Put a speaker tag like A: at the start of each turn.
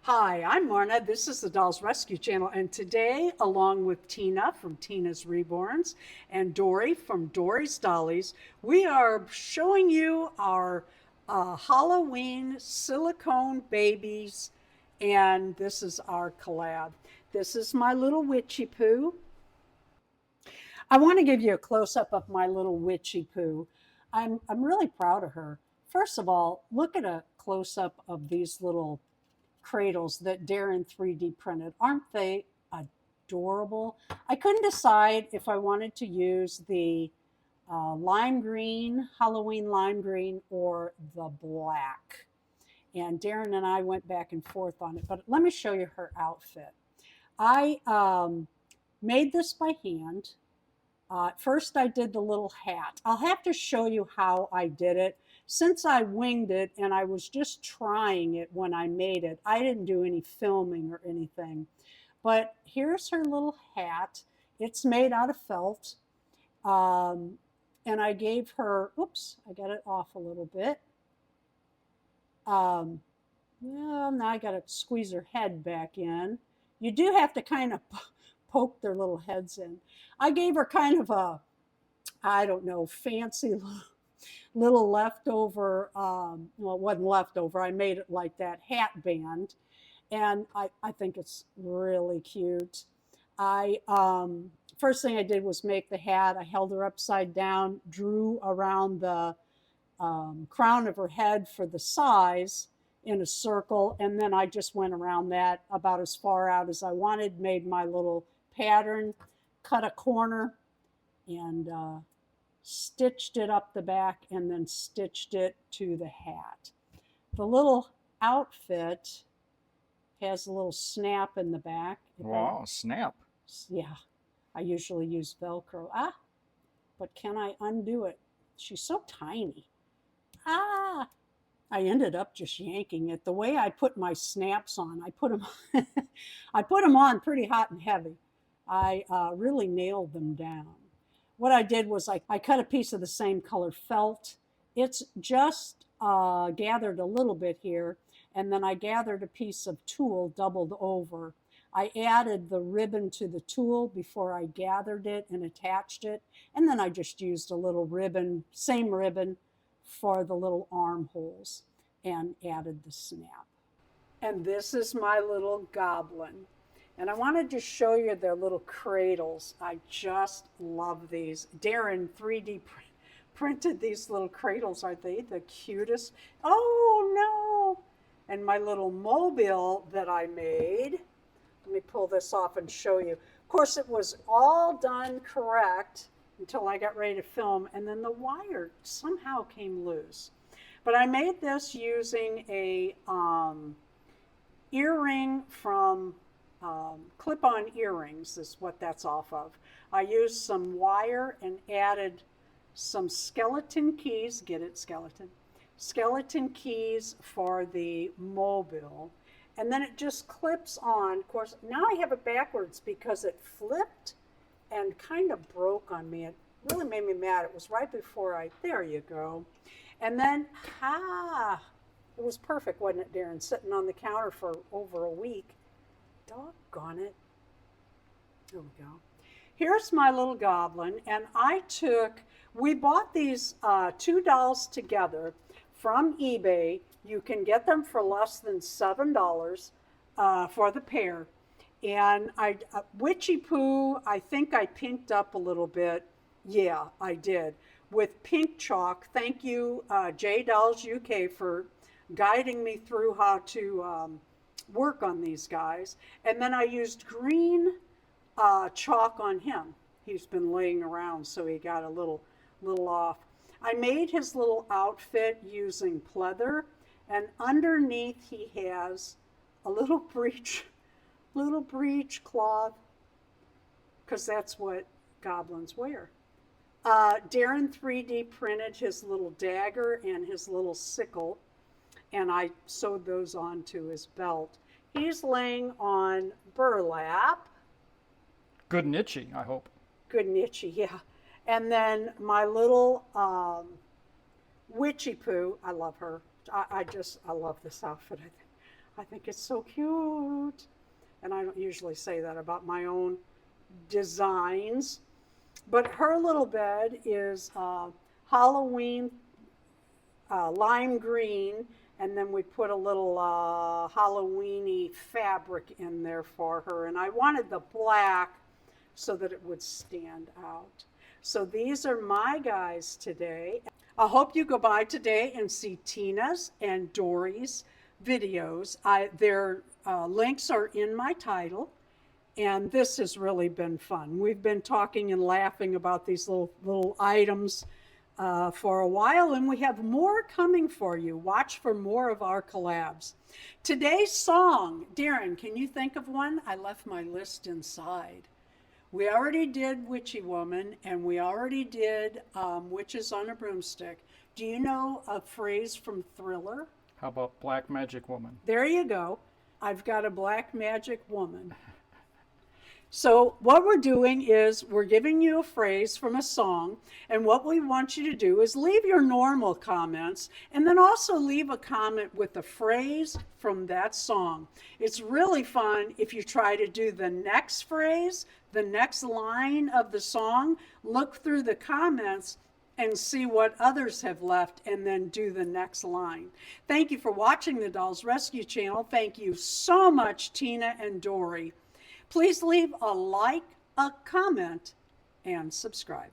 A: Hi, I'm Marna. This is the Dolls Rescue Channel, and today, along with Tina from Tina's Reborns and Dory from Dory's Dollies, we are showing you our Halloween silicone babies, and this is our collab. This is my little witchy poo. I want to give you a close up of my little witchy poo. I'm really proud of her. First of all, look at a close up of these little cradles that Darren 3D printed. Aren't they adorable? I couldn't decide if I wanted to use the lime green, Halloween lime green, or the black. And Darren and I went back and forth on it. But let me show you her outfit. I made this by hand. First, I did the little hat. I'll have to show you how I did it. Since I winged it and I was just trying it when I made it, I didn't do any filming or anything. But here's her little hat. It's made out of felt. And I gave her, oops, I got it off a little bit. Well, now I got to squeeze her head back in. You do have to kind of poke their little heads in. I gave her kind of a, I don't know, fancy little leftover, well, it wasn't leftover. I made it like that hat band. And I think it's really cute. First thing I did was make the hat. I held her upside down, drew around the crown of her head for the size in a circle. And then I just went around that about as far out as I wanted, made my little pattern, cut a corner, and stitched it up the back and then stitched it to the hat. The little outfit has a little snap in the back.
B: Wow, snap.
A: Yeah, I usually use Velcro. But can I undo it? She's so tiny. I ended up just yanking it. The way I put my snaps on, I put them on pretty hot and heavy. I really nailed them down. What I did was I cut a piece of the same color felt. It's just gathered a little bit here, and then I gathered a piece of tulle doubled over. I added the ribbon to the tulle before I gathered it and attached it, and then I just used a little ribbon, same ribbon, for the little armholes and added the snap. And this is my little goblin. And I wanted to show you their little cradles. I just love these. Darren 3D printed these little cradles. Are they the cutest? Oh no! And my little mobile that I made. Let me pull this off and show you. Of course, it was all done correct until I got ready to film, and then the wire somehow came loose. But I made this using a earring from clip-on earrings is what that's off of. I used some wire and added some skeleton keys, get it, skeleton? Skeleton keys for the mobile. And then it just clips on. Of course, now I have it backwards because it flipped and kind of broke on me. It really made me mad. It was right before there you go. And then, it was perfect, wasn't it, Darren? Sitting on the counter for over a week. Doggone it. There we go. Here's my little goblin, and we bought these two dolls together from eBay. You can get them for less than $7 for the pair. And Witchy Poo, I think I pinked up a little bit. Yeah, I did. With pink chalk. Thank you, J Dolls UK, for guiding me through how to work on these guys. And then I used green chalk on him. He's been laying around, so he got a little off. I made his little outfit using pleather, and underneath he has a little breech cloth, because that's what goblins wear. Darren 3D printed his little dagger and his little sickle, and I sewed those onto his belt. He's laying on burlap.
B: Good and itchy, I hope.
A: Good and itchy, yeah. And then my little Witchy Poo, I love her. I love this outfit. I think it's so cute. And I don't usually say that about my own designs. But her little bed is Halloween lime green, and then we put a little Halloweeny fabric in there for her. And I wanted the black so that it would stand out. So these are my guys today. I hope you go by today and see Tina's and Dory's videos. Their links are in my title. And this has really been fun. We've been talking and laughing about these little items for a while, and we have more coming for you. Watch for more of our collabs. Today's song, Darren, can you think of one? I left my list inside. We already did Witchy Woman, and we already did Witches on a Broomstick. Do you know a phrase from Thriller?
B: How about Black Magic Woman?
A: There you go. I've got a black magic woman. So what we're doing is we're giving you a phrase from a song, and what we want you to do is leave your normal comments and then also leave a comment with a phrase from that song. It's really fun if you try to do the next phrase, the next line of the song, look through the comments and see what others have left and then do the next line. Thank you for watching the Dolls Rescue Channel. Thank you so much, Tina and Dory. Please leave a like, a comment, and subscribe.